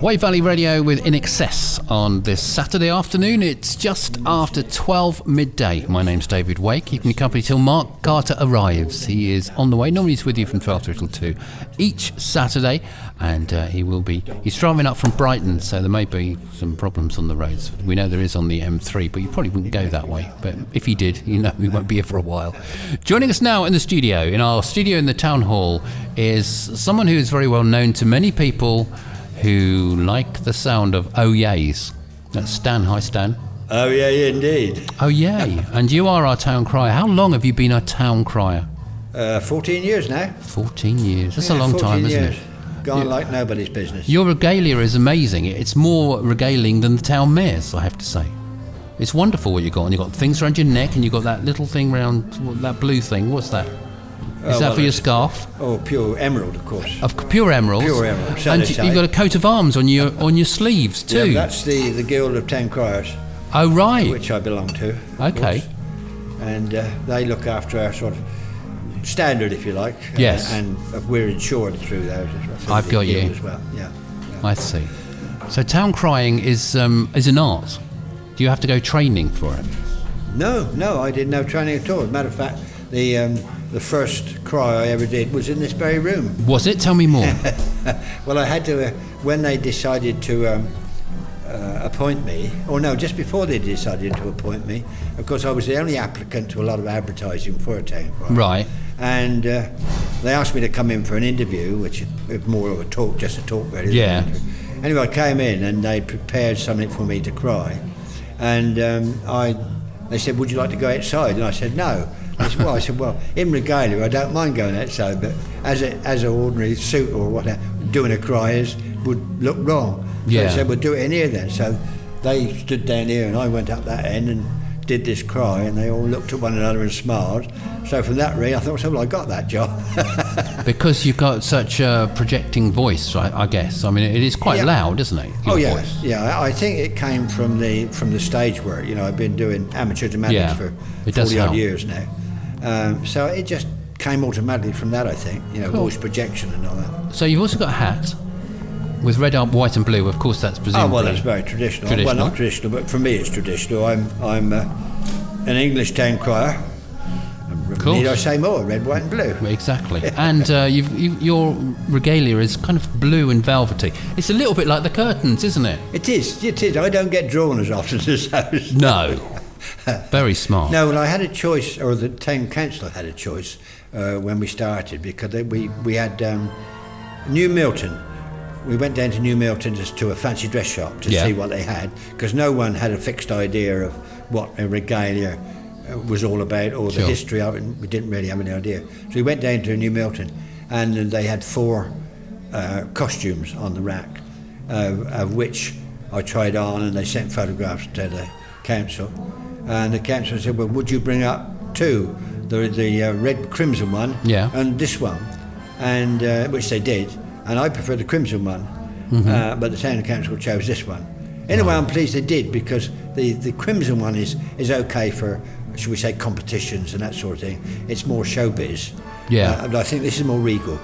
Wey Valley Radio with In Excess on this Saturday afternoon. It's just after 12 midday. My name's David Wake, keeping you company till Mark Carter arrives. He is on the way. Normally he's with you from 12 till 2 each Saturday, and he's driving up from Brighton, so there may be some problems on the roads. We know there is on the M3, but you probably wouldn't go that way. But if he did, you know he won't be here for a while. Joining us now in the studio, in our studio in the Town Hall, is someone who is very well known to many people who like the sound of oh yays. That's Stan. Hi, Stan. Oh yeah, indeed. Oh yay. And you are our town crier. How long have you been a town crier? 14 years now. 14 years. That's a long time, isn't it? Gone like nobody's business. Your regalia is amazing. It's more regaling than the town mayor's, I have to say. It's wonderful what you got. And you've got things around your neck, and you've got that little thing around, that blue thing. What's that? Is that for your scarf? Oh, pure emerald, of course. Pure emeralds. Pure emerald. And you've got a coat of arms on your sleeves too. Yeah, that's the Guild of Town Criers. Oh right. Which I belong to. Okay. And they look after our sort of standard, if you like. Yes. And we're insured through those as well. I've got you. As well. Yeah. I see. So town crying is an art. Do you have to go training for it? No, I did no training at all. As a matter of fact, the first cry I ever did was in this very room. Was it? Tell me more. Well, I had to, when they decided to appoint me, or no, just before they decided to appoint me, of course I was the only applicant to a lot of advertising for a town crier. Right. And they asked me to come in for an interview, which was more of a talk, just a talk really. Yeah. Anyway, I came in and they prepared something for me to cry. And they said, would you like to go outside? And I said, no. I said, well, in regalia, I don't mind going outside, but as an ordinary suit or whatever, doing a cry would look wrong. So Yeah. they said, we'll do it in here then. So they stood down here and I went up that end and did this cry, and they all looked at one another and smiled. So from that reason, I thought, well, I got that job. Because you've got such a projecting voice, I guess. I mean, it is quite loud, isn't it? Your voice. Yeah. I think it came from the stage work. You know, I've been doing amateur dramatics for 40 odd years now. So it just came automatically from that, I think. You know, voice projection and all that. So you've also got a hat with red, white, and blue. Of course, that's presumably. Oh well, that's very traditional. Well, not traditional, but for me, it's traditional. I'm an English town crier. Need I say more? Red, white, and blue. Exactly. And your regalia is kind of blue and velvety. It's a little bit like the curtains, isn't it? It is. I don't get drawn as often as those. No. Very smart. No, well, I had a choice, or the town council had a choice when we started, because we had New Milton. We went down to New Milton to a fancy dress shop to see what they had, because no one had a fixed idea of what a regalia was all about, or the history of it. We didn't really have any idea. So we went down to New Milton, and they had 4 costumes on the rack, of which I tried on, and they sent photographs to the council. And the council said, well, would you bring up 2, the red crimson one and this one, and which they did. And I prefer the crimson one, but the town council chose this one. In a way, I'm pleased they did, because the crimson one is okay for, should we say, competitions and that sort of thing. It's more showbiz. Yeah. But I think this is more regal.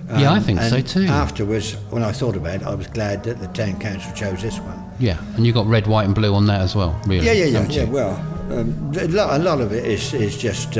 I think so too. Afterwards, when I thought about it, I was glad that the town council chose this one. Yeah, and you got red, white, and blue on that as well. Really. Yeah. Well, a lot of it is just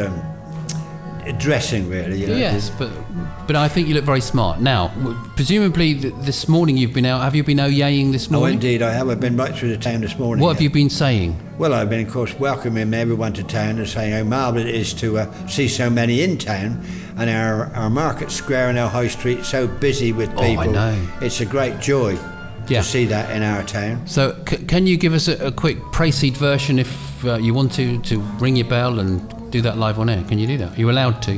dressing, really. You know? Yes, but I think you look very smart. Now, presumably this morning you've been out. Have you been oh-yaying this morning? Oh, indeed, I have. I've been right through the town this morning. What have you been saying? Well, I've been, of course, welcoming everyone to town and saying how marvellous it is to see so many in town, and our market square and our high street so busy with people. Oh, I know. It's a great joy to see that in our town. So can you give us a quick pre-seed version if you want to ring your bell and do that live on air? Can you do that? Are you allowed to?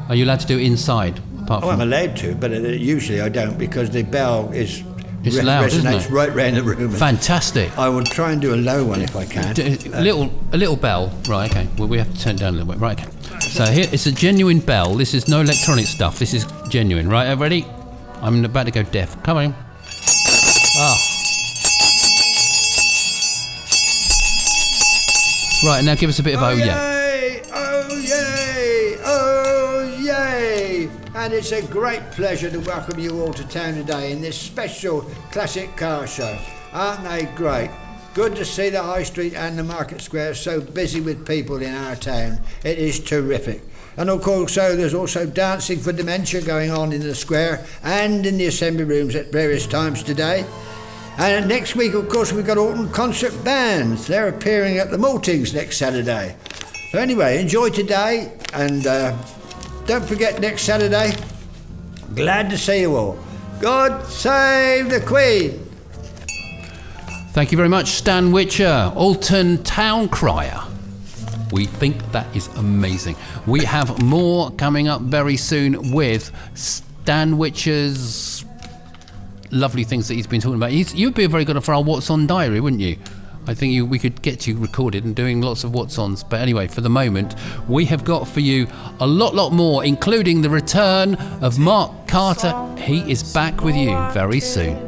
Are you allowed to do it inside? I'm allowed to, but usually I don't, because the bell is loud, resonates right round the room. Fantastic. I will try and do a low one if I can. A little bell. Right, okay. Well, we have to turn it down a little bit. Right, okay. So here, it's a genuine bell. This is no electronic stuff. This is genuine. Right, ready? I'm about to go deaf. Come on. Right, now give us a bit of oh yeah. Oh yay, oh yay, And it's a great pleasure to welcome you all to town today in this special classic car show. Aren't they great? Good to see the High Street and the Market Square so busy with people in our town. It is terrific. And of course, there's also dancing for dementia going on in the square and in the assembly rooms at various times today. And next week, of course, we've got Alton Concert Bands. They're appearing at the Maltings next Saturday. So anyway, enjoy today, and don't forget next Saturday. Glad to see you all. God save the Queen. Thank you very much, Stan Whitcher, Alton Town Crier. We think that is amazing. We have more coming up very soon with Stan Whitcher's lovely things that he's been talking about. You'd be very good for our What's On diary, wouldn't you? I think we could get you recorded and doing lots of What's Ons. But anyway, for the moment, we have got for you a lot more, including the return of Mark Carter. He is back with you very soon.